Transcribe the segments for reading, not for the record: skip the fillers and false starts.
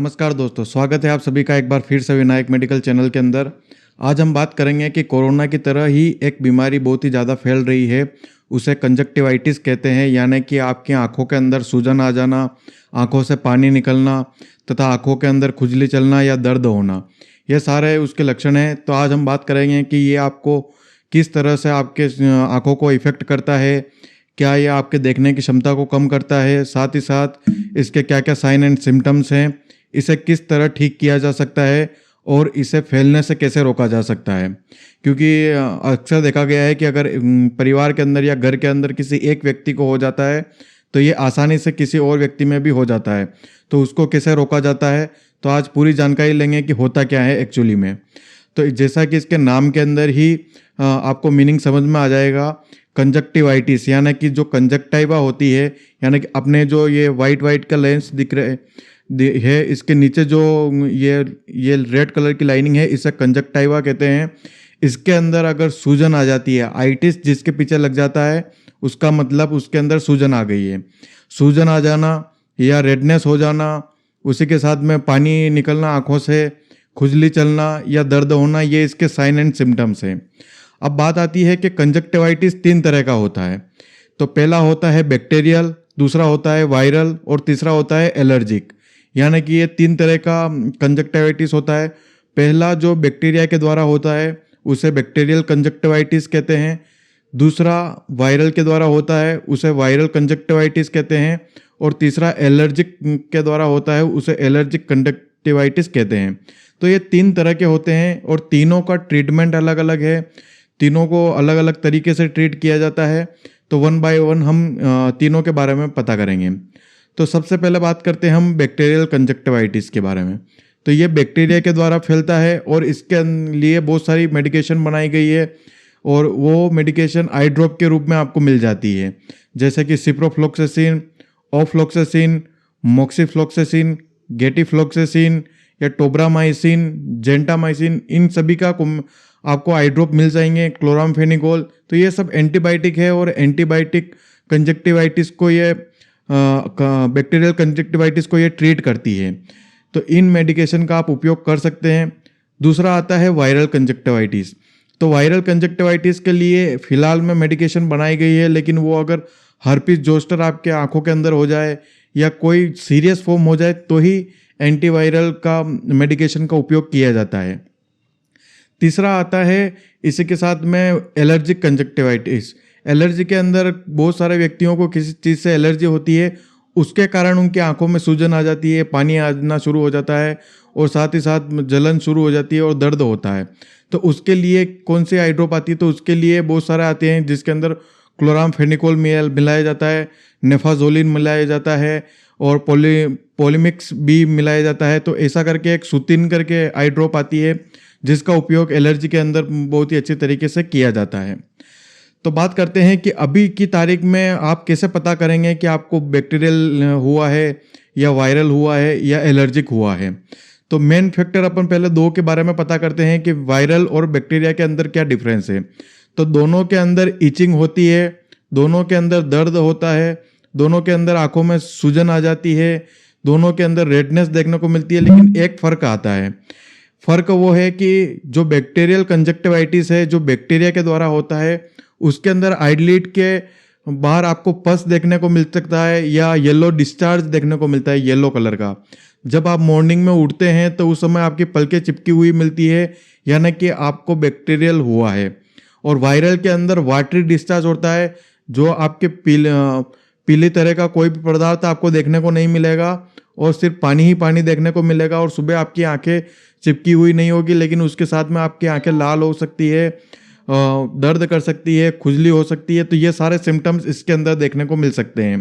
नमस्कार दोस्तों, स्वागत है आप सभी का एक बार फिर से विनायक मेडिकल चैनल के अंदर। आज हम बात करेंगे कि कोरोना की तरह ही एक बीमारी बहुत ही ज़्यादा फैल रही है, उसे कंजक्टिवाइटिस कहते हैं। यानी कि आपकी आंखों के अंदर सूजन आ जाना, आंखों से पानी निकलना तथा आंखों के अंदर खुजली चलना या दर्द होना, ये सारे उसके लक्षण हैं। तो आज हम बात करेंगे कि ये आपको किस तरह से आपके आंखों को इफ़ेक्ट करता है, क्या ये आपके देखने की क्षमता को कम करता है, साथ ही साथ इसके क्या क्या साइन एंड सिम्टम्स हैं, इसे किस तरह ठीक किया जा सकता है और इसे फैलने से कैसे रोका जा सकता है। क्योंकि अक्सर देखा गया है कि अगर परिवार के अंदर या घर के अंदर किसी एक व्यक्ति को हो जाता है तो ये आसानी से किसी और व्यक्ति में भी हो जाता है। तो उसको कैसे रोका जाता है, तो आज पूरी जानकारी लेंगे कि होता क्या है एक्चुअली में। तो जैसा कि इसके नाम के अंदर ही आपको मीनिंग समझ में आ जाएगा, कंजक्टिवाइटिस यानी कि जो कंजक्टाइवा होती है, यानी कि अपने जो ये वाइट का लेंस दिख रहे है, इसके नीचे जो ये रेड कलर की लाइनिंग है, इसे कंजक्टाइवा कहते हैं। इसके अंदर अगर सूजन आ जाती है, आइटिस जिसके पीछे लग जाता है, उसका मतलब उसके अंदर सूजन आ गई है। सूजन आ जाना या रेडनेस हो जाना, उसी के साथ में पानी निकलना आँखों से, खुजली चलना या दर्द होना, ये इसके साइन एंड सिम्टम्स हैं। अब बात आती है कि कंजक्टिवाइटिस 3 तरह का होता है। तो पहला होता है बैक्टीरियल, दूसरा होता है वायरल और तीसरा होता है एलर्जिक। यानी कि ये 3 तरह का कंजक्टिवाइटिस होता है। पहला जो बैक्टीरिया के द्वारा होता है उसे बैक्टीरियल कंजक्टिवाइटिस कहते हैं। दूसरा वायरल के द्वारा होता है उसे वायरल कंजक्टिवाइटिस कहते हैं। और तीसरा एलर्जिक के द्वारा होता है उसे एलर्जिक कंजक्टिवाइटिस कहते हैं। तो ये 3 तरह के होते हैं और तीनों का ट्रीटमेंट अलग अलग है, तीनों को अलग अलग तरीके से ट्रीट किया जाता है। तो वन बाय वन हम तीनों के बारे में पता करेंगे। तो सबसे पहले बात करते हैं हम बैक्टीरियल कंजक्टिवाइटिस के बारे में। तो ये बैक्टीरिया के द्वारा फैलता है और इसके लिए बहुत सारी मेडिकेशन बनाई गई है और वो मेडिकेशन आई ड्रॉप के रूप में आपको मिल जाती है, जैसे कि सिप्रोफ्लोक्सेसिन, ऑफ्लोक्सेसिन, मोक्सीफ्लोक्सेसिन, गेटिफ्लोक्सेसिन या टोब्रामाइसिन, जेंटामाइसिन, इन सभी का आपको आई ड्रॉप मिल जाएंगे। क्लोरामफेनिकोल, तो ये सब एंटीबायोटिक है और एंटीबायोटिक कंजक्टिवाइटिस को ये बैक्टीरियल कंजक्टिवाइटिस को ये ट्रीट करती है। तो इन मेडिकेशन का आप उपयोग कर सकते हैं। दूसरा आता है वायरल कंजक्टिवाइटिस। तो वायरल कंजक्टिवाइटिस के लिए फ़िलहाल में मेडिकेशन बनाई गई है, लेकिन वो अगर हर्पिस जोस्टर आपके आंखों के अंदर हो जाए या कोई सीरियस फॉर्म हो जाए तो ही एंटीवायरल का मेडिकेशन का उपयोग किया जाता है। तीसरा आता है इसी के साथ में एलर्जिक कंजक्टिवाइटिस। एलर्जी के अंदर बहुत सारे व्यक्तियों को किसी चीज़ से एलर्जी होती है, उसके कारण उनकी आंखों में सूजन आ जाती है, पानी आना शुरू हो जाता है और साथ ही साथ जलन शुरू हो जाती है और दर्द होता है। तो उसके लिए कौन सी आई ड्रॉप आती है, तो उसके लिए बहुत सारे आते हैं जिसके अंदर क्लोरामफेनिकोल मिलाया जाता है, नेफाजोलिन मिलाया जाता है और पॉलीमिक्स भी मिलाया जाता है। तो ऐसा करके एक सुतिन करके आई ड्रॉप आती है जिसका उपयोग एलर्जी के अंदर बहुत ही अच्छी तरीके से किया जाता है। तो बात करते हैं कि अभी की तारीख में आप कैसे पता करेंगे कि आपको बैक्टीरियल हुआ है या वायरल हुआ है या एलर्जिक हुआ है। तो मेन फैक्टर अपन पहले 2 के बारे में पता करते हैं कि वायरल और बैक्टीरिया के अंदर क्या डिफरेंस है। तो दोनों के अंदर इचिंग होती है, दोनों के अंदर दर्द होता है, दोनों के अंदर आंखों में सूजन आ जाती है, दोनों के अंदर रेडनेस देखने को मिलती है। लेकिन एक फ़र्क आता है, फ़र्क वो है कि जो बैक्टीरियल कंजक्टिवाइटिस है, जो बैक्टीरिया के द्वारा होता है, उसके अंदर आइलिड के बाहर आपको पस देखने को मिल सकता है या येलो डिस्चार्ज देखने को मिलता है, येलो कलर का। जब आप मॉर्निंग में उठते हैं तो उस समय आपकी पलकें चिपकी हुई मिलती है, यानी कि आपको बैक्टीरियल हुआ है। और वायरल के अंदर वाटरी डिस्चार्ज होता है, जो आपके पीली तरह का कोई भी पदार्थ आपको देखने को नहीं मिलेगा और सिर्फ पानी ही पानी देखने को मिलेगा। और सुबह आपकी आंखें चिपकी हुई नहीं होगी, लेकिन उसके साथ में आपकी आंखें लाल हो सकती है, दर्द कर सकती है, खुजली हो सकती है। तो ये सारे सिम्टम्स इसके अंदर देखने को मिल सकते हैं।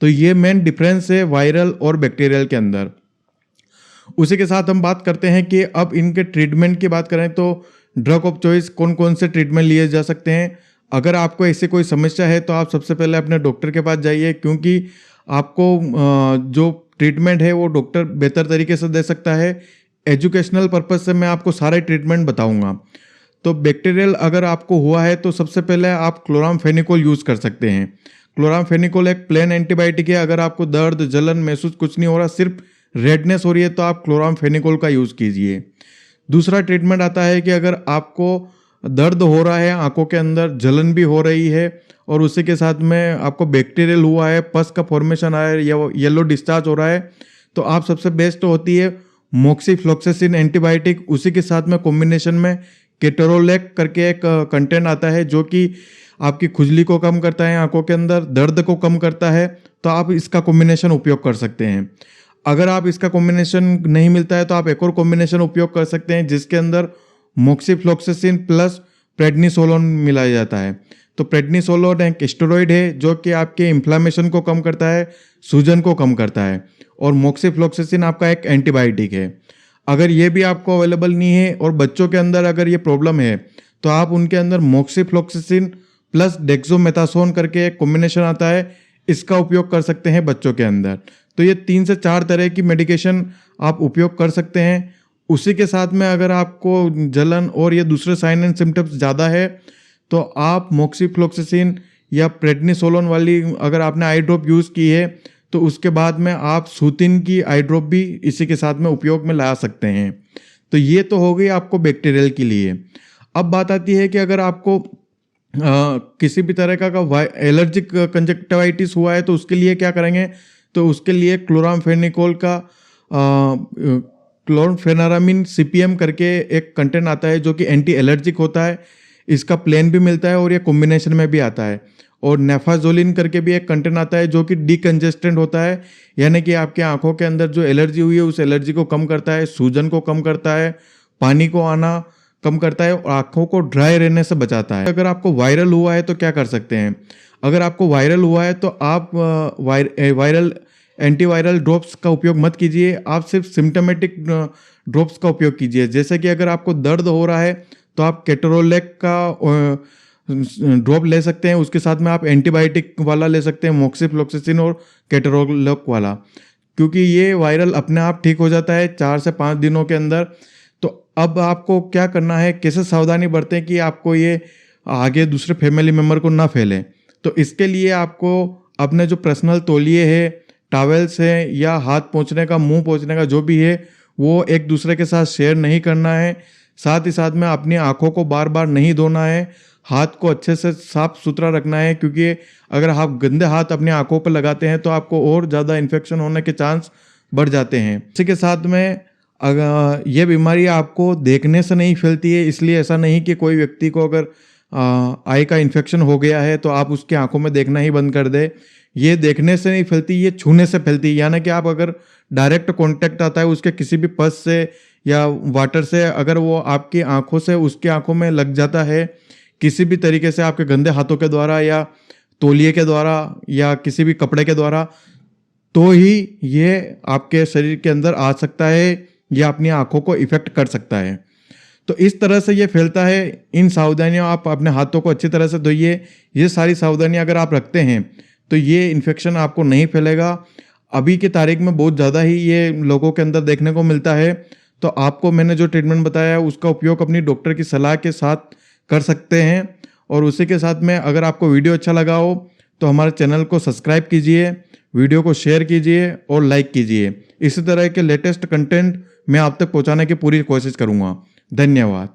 तो ये मेन डिफरेंस है वायरल और बैक्टीरियल के अंदर। उसी के साथ हम बात करते हैं कि अब इनके ट्रीटमेंट की बात करें तो ड्रग ऑफ चॉइस कौन कौन से ट्रीटमेंट लिए जा सकते हैं। अगर आपको ऐसी कोई समस्या है तो आप सबसे पहले अपने डॉक्टर के पास जाइए, क्योंकि आपको जो ट्रीटमेंट है वो डॉक्टर बेहतर तरीके से दे सकता है। एजुकेशनल पर्पज से मैं आपको सारे ट्रीटमेंट बताऊंगा। तो बैक्टीरियल अगर आपको हुआ है तो सबसे पहले आप क्लोरामफेनिकोल यूज़ कर सकते हैं। क्लोरामफेनिकोल एक प्लेन एंटीबायोटिक है। अगर आपको दर्द जलन महसूस कुछ नहीं हो रहा, सिर्फ रेडनेस हो रही है तो आप क्लोरामफेनिकोल का यूज़ कीजिए। दूसरा ट्रीटमेंट आता है कि अगर आपको दर्द हो रहा है, आंखों के अंदर जलन भी हो रही है और उसी के साथ में आपको बैक्टीरियल हुआ है, पस का फॉर्मेशन आया है या येलो डिस्चार्ज हो रहा है, तो आप सबसे बेस्ट होती है मोक्सीफ्लोक्सासिन एंटीबायोटिक। उसी के साथ में कॉम्बिनेशन में केटोरोलेक करके एक कंटेंट आता है जो कि आपकी खुजली को कम करता है, आंखों के अंदर दर्द को कम करता है, तो आप इसका कॉम्बिनेशन उपयोग कर सकते हैं। अगर आप इसका कॉम्बिनेशन नहीं मिलता है तो आप एक और कॉम्बिनेशन उपयोग कर सकते हैं जिसके अंदर मोक्सीफ्लोक्सासिन प्लस प्रेडनिसोलोन मिलाया जाता है। तो प्रेडनिसोलोन एक स्टेरॉइड है जो कि आपके इन्फ्लामेशन को कम करता है, सूजन को कम करता है, और मोक्सीफ्लोक्सासिन आपका एक एंटीबायोटिक है। अगर ये भी आपको अवेलेबल नहीं है और बच्चों के अंदर अगर ये प्रॉब्लम है तो आप उनके अंदर मोक्सीफ्लोक्सासिन प्लस डेक्सोमेथासोन करके एक कॉम्बिनेशन आता है, इसका उपयोग कर सकते हैं बच्चों के अंदर। तो ये 3 से 4 तरह की मेडिकेशन आप उपयोग कर सकते हैं। उसी के साथ में अगर आपको जलन और ये दूसरे साइन एंड सिम्टम्स ज़्यादा है तो आप मोक्सीफ्लोक्सासिन या प्रेडनिसोलोन वाली अगर आपने आई ड्रॉप यूज़ की है तो उसके बाद में आप सूतिन की आई ड्रॉप भी इसी के साथ में उपयोग में ला सकते हैं। तो ये तो हो गई आपको बैक्टीरियल के लिए। अब बात आती है कि अगर आपको किसी भी तरह का एलर्जिक कंजक्टिवाइटिस हुआ है तो उसके लिए क्या करेंगे, तो उसके लिए क्लोरामफेनिकोल का क्लोरफेनारामिन सीपीएम करके एक कंटेंट आता है जो कि एंटी एलर्जिक होता है। इसका प्लेन भी मिलता है और ये कॉम्बिनेशन में भी आता है। और नेफाजोलिन करके भी एक कंटेंट आता है जो कि डीकंजेस्टेंट होता है, यानी कि आपके आंखों के अंदर जो एलर्जी हुई है उस एलर्जी को कम करता है, सूजन को कम करता है, पानी को आना कम करता है और आंखों को ड्राई रहने से बचाता है। अगर आपको वायरल हुआ है तो क्या कर सकते हैं, अगर आपको वायरल हुआ है तो आप वायरल एंटीवायरल ड्रॉप्स का उपयोग मत कीजिए, आप सिर्फ सिम्टोमेटिक ड्रॉप्स का उपयोग कीजिए। जैसे कि अगर आपको दर्द हो रहा है तो आप केटोरोलेक का ड्रॉप ले सकते हैं, उसके साथ में आप एंटीबायोटिक वाला ले सकते हैं, मोक्सीफ्लोक्सासिन और केटोरोलेक वाला, क्योंकि ये वायरल अपने आप ठीक हो जाता है 4 से 5 दिनों के अंदर। तो अब आपको क्या करना है, कैसे सावधानी बरतें कि आपको ये आगे दूसरे फैमिली मेम्बर को ना फैले। तो इसके लिए आपको अपने जो पर्सनल तौलिए है, टॉवेल्स है या हाथ पोंछने का, मुंह पोंछने का जो भी है वो एक दूसरे के साथ शेयर नहीं करना है। साथ ही साथ में अपनी आंखों को बार बार नहीं धोना है, हाथ को अच्छे से साफ सुथरा रखना है, क्योंकि अगर आप गंदे हाथ अपनी आंखों पर लगाते हैं तो आपको और ज़्यादा इन्फेक्शन होने के चांस बढ़ जाते हैं। इसी के साथ में अगर ये बीमारी आपको देखने से नहीं फैलती है, इसलिए ऐसा नहीं कि कोई व्यक्ति को अगर आई का इन्फेक्शन हो गया है तो आप उसकी आंखों में देखना ही बंद कर दे। ये देखने से नहीं फैलती, ये छूने से फैलती है। यानी कि आप अगर डायरेक्ट कांटेक्ट आता है उसके किसी भी पस से या वाटर से, अगर वो आपकी आंखों से उसकी आंखों में लग जाता है किसी भी तरीके से, आपके गंदे हाथों के द्वारा या तौलिए के द्वारा या किसी भी कपड़े के द्वारा, तो ही ये आपके शरीर के अंदर आ सकता है या अपनी आंखों को इफेक्ट कर सकता है। तो इस तरह से ये फैलता है। इन सावधानियों, आप अपने हाथों को अच्छी तरह से धोइए। ये सारी सावधानियां अगर आप रखते हैं तो ये इन्फेक्शन आपको नहीं फैलेगा। अभी की तारीख में बहुत ज़्यादा ही ये लोगों के अंदर देखने को मिलता है। तो आपको मैंने जो ट्रीटमेंट बताया है उसका उपयोग अपनी डॉक्टर की सलाह के साथ कर सकते हैं। और उसी के साथ में अगर आपको वीडियो अच्छा लगा हो तो हमारे चैनल को सब्सक्राइब कीजिए, वीडियो को शेयर कीजिए और लाइक कीजिए। इसी तरह के लेटेस्ट कंटेंट मैं आप तक पहुंचाने की पूरी कोशिश करूंगा। धन्यवाद।